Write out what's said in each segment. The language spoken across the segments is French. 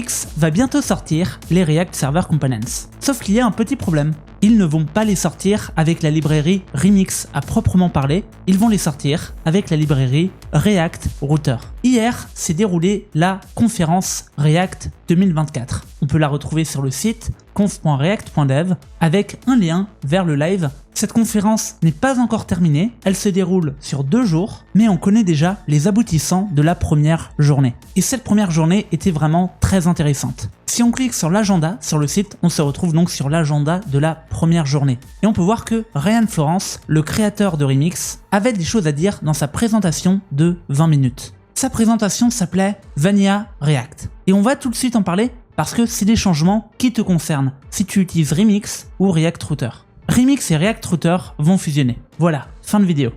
Remix va bientôt sortir les React Server Components. Sauf qu'il y a un petit problème. Ils ne vont pas les sortir avec la librairie Remix à proprement parler, ils vont les sortir avec la librairie React Router. Hier s'est déroulée la conférence React 2024. On peut la retrouver sur le site conf.react.dev avec un lien vers le live. Cette conférence n'est pas encore terminée, elle se déroule sur 2 jours, mais on connaît déjà les aboutissants de la première journée. Et cette première journée était vraiment très intéressante. Si on clique sur l'agenda sur le site, on se retrouve donc sur l'agenda de la première journée. Et on peut voir que Ryan Florence, le créateur de Remix, avait des choses à dire dans sa présentation de 20 minutes. Sa présentation s'appelait Vanilla React. Et on va tout de suite en parler parce que c'est des changements qui te concernent si tu utilises Remix ou React Router. Remix et React Router vont fusionner. Voilà, fin de vidéo.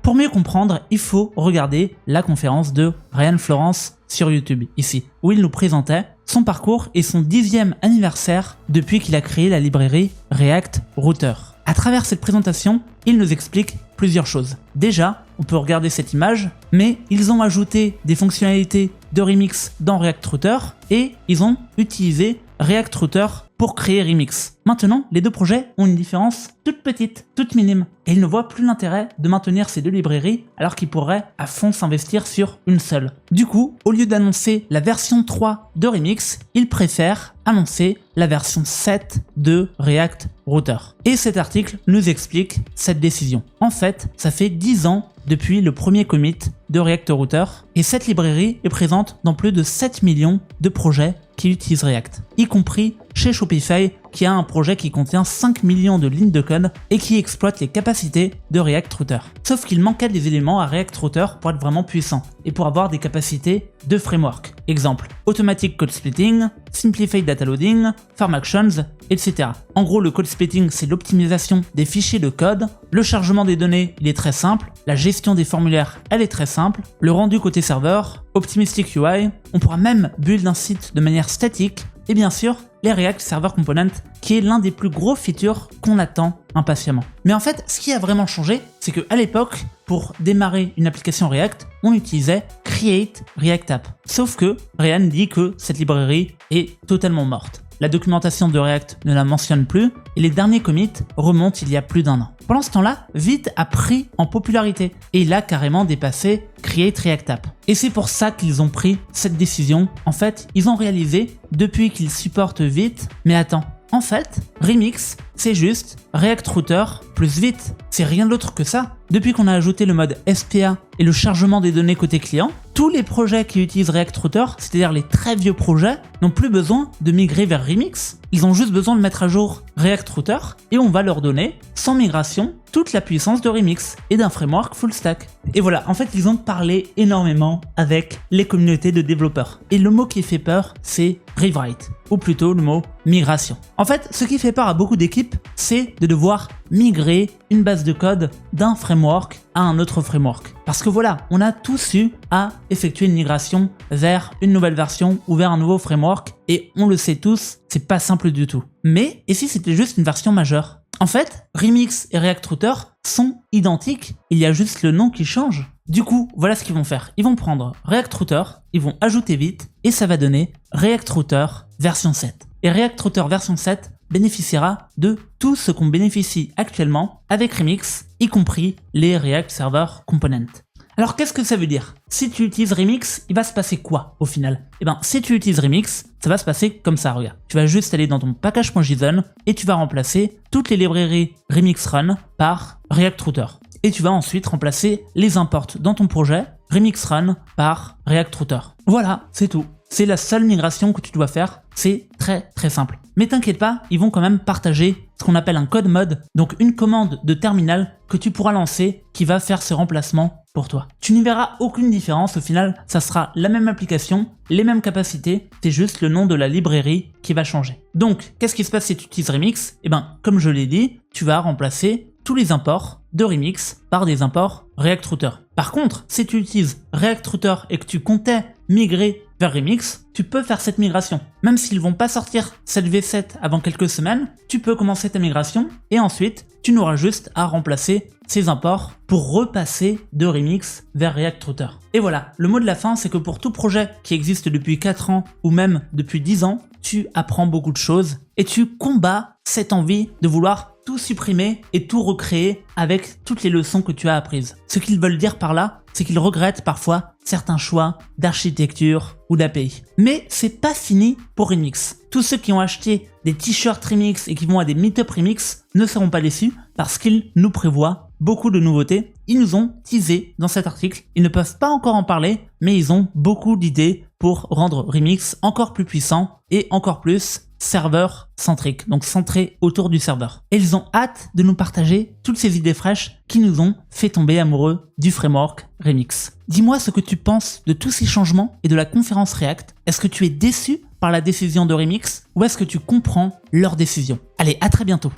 Pour mieux comprendre, il faut regarder la conférence de Ryan Florence sur YouTube, ici, où il nous présentait son parcours et son 10e anniversaire depuis qu'il a créé la librairie React Router. À travers cette présentation, il nous explique plusieurs choses. Déjà, on peut regarder cette image, mais ils ont ajouté des fonctionnalités de Remix dans React Router et ils ont utilisé React Router pour créer Remix. Maintenant, les deux projets ont une différence toute petite, toute minime. Et ils ne voient plus l'intérêt de maintenir ces deux librairies alors qu'ils pourraient à fond s'investir sur une seule. Du coup, au lieu d'annoncer la version 3 de Remix, ils préfèrent annoncer la version 7 de React Router. Et cet article nous explique cette décision. En fait, ça fait 10 ans depuis le premier commit de React Router et cette librairie est présente dans plus de 7 millions de projets qui utilisent React, y compris chez Shopify qui a un projet qui contient 5 millions de lignes de code et qui exploite les capacités de React Router. Sauf qu'il manquait des éléments à React Router pour être vraiment puissant et pour avoir des capacités de framework. Exemple, Automatic Code Splitting, Simplified Data Loading, Farm Actions, etc. En gros, le code splitting, c'est l'optimisation des fichiers de code. Le chargement des données, il est très simple. La gestion des formulaires, elle est très simple. Le rendu côté serveur, Optimistic UI. On pourra même build un site de manière statique. Et bien sûr, les React Server Components, qui est l'un des plus gros features qu'on attend impatiemment. Mais en fait, ce qui a vraiment changé, c'est qu'à l'époque, pour démarrer une application React, on utilisait Create React App. Sauf que Ryan dit que cette librairie est totalement morte. La documentation de React ne la mentionne plus et les derniers commits remontent il y a plus d'1 an. Pendant ce temps-là, Vite a pris en popularité et il a carrément dépassé Create React App. Et c'est pour ça qu'ils ont pris cette décision. En fait, ils ont réalisé depuis qu'ils supportent Vite, mais attends, en fait, Remix, c'est juste React Router plus Vite. C'est rien d'autre que ça. Depuis qu'on a ajouté le mode SPA et le chargement des données côté client, tous les projets qui utilisent React Router, c'est-à-dire les très vieux projets, n'ont plus besoin de migrer vers Remix. Ils ont juste besoin de mettre à jour React Router et on va leur donner, sans migration, toute la puissance de Remix et d'un framework full stack. Et voilà, en fait, ils ont parlé énormément avec les communautés de développeurs. Et le mot qui fait peur, c'est rewrite, ou plutôt le mot migration. En fait, ce qui fait peur à beaucoup d'équipes, c'est de devoir migrer une base de code d'un framework à un autre framework. Parce que voilà, on a tous eu à effectuer une migration vers une nouvelle version ou vers un nouveau framework et on le sait tous, c'est pas simple du tout. Mais, et si c'était juste une version majeure ? En fait, Remix et React Router sont identiques, il y a juste le nom qui change. Du coup, voilà ce qu'ils vont faire. Ils vont prendre React Router, ils vont ajouter Vite et ça va donner React Router version 7. Et React Router version 7 bénéficiera de tout ce qu'on bénéficie actuellement avec Remix, y compris les React Server Components. Alors qu'est-ce que ça veut dire ? Si tu utilises Remix, il va se passer quoi au final ? Eh ben, si tu utilises Remix, ça va se passer comme ça, regarde. Tu vas juste aller dans ton package.json et tu vas remplacer toutes les librairies Remix Run par React Router. Et tu vas ensuite remplacer les imports dans ton projet Remix Run par React Router. Voilà, c'est tout. C'est la seule migration que tu dois faire, c'est très très simple. Mais t'inquiète pas, ils vont quand même partager ce qu'on appelle un code mode, donc une commande de terminal que tu pourras lancer qui va faire ce remplacement pour toi. Tu n'y verras aucune différence, au final, ça sera la même application, les mêmes capacités, c'est juste le nom de la librairie qui va changer. Donc, qu'est-ce qui se passe si tu utilises Remix ? Eh ben, comme je l'ai dit, tu vas remplacer tous les imports de Remix par des imports React Router. Par contre, si tu utilises React Router et que tu comptais migrer vers Remix, tu peux faire cette migration. Même s'ils vont pas sortir cette V7 avant quelques semaines, tu peux commencer ta migration et ensuite tu n'auras juste à remplacer ces imports pour repasser de Remix vers React Router. Et voilà, le mot de la fin, c'est que pour tout projet qui existe depuis 4 ans ou même depuis 10 ans, tu apprends beaucoup de choses et tu combats cette envie de vouloir tout supprimer et tout recréer avec toutes les leçons que tu as apprises. Ce qu'ils veulent dire par là, c'est qu'ils regrettent parfois certains choix d'architecture ou d'API. Mais c'est pas fini pour Remix. Tous ceux qui ont acheté des t-shirts Remix et qui vont à des meet-up Remix ne seront pas déçus parce qu'ils nous prévoient beaucoup de nouveautés. Ils nous ont teasé dans cet article. Ils ne peuvent pas encore en parler, mais ils ont beaucoup d'idées pour rendre Remix encore plus puissant et encore plus serveur centrique, donc centré autour du serveur. Et ils ont hâte de nous partager toutes ces idées fraîches qui nous ont fait tomber amoureux du framework Remix. Dis-moi ce que tu penses de tous ces changements et de la conférence React. Est-ce que tu es déçu par la décision de Remix ou est-ce que tu comprends leur décision? Allez, à très bientôt.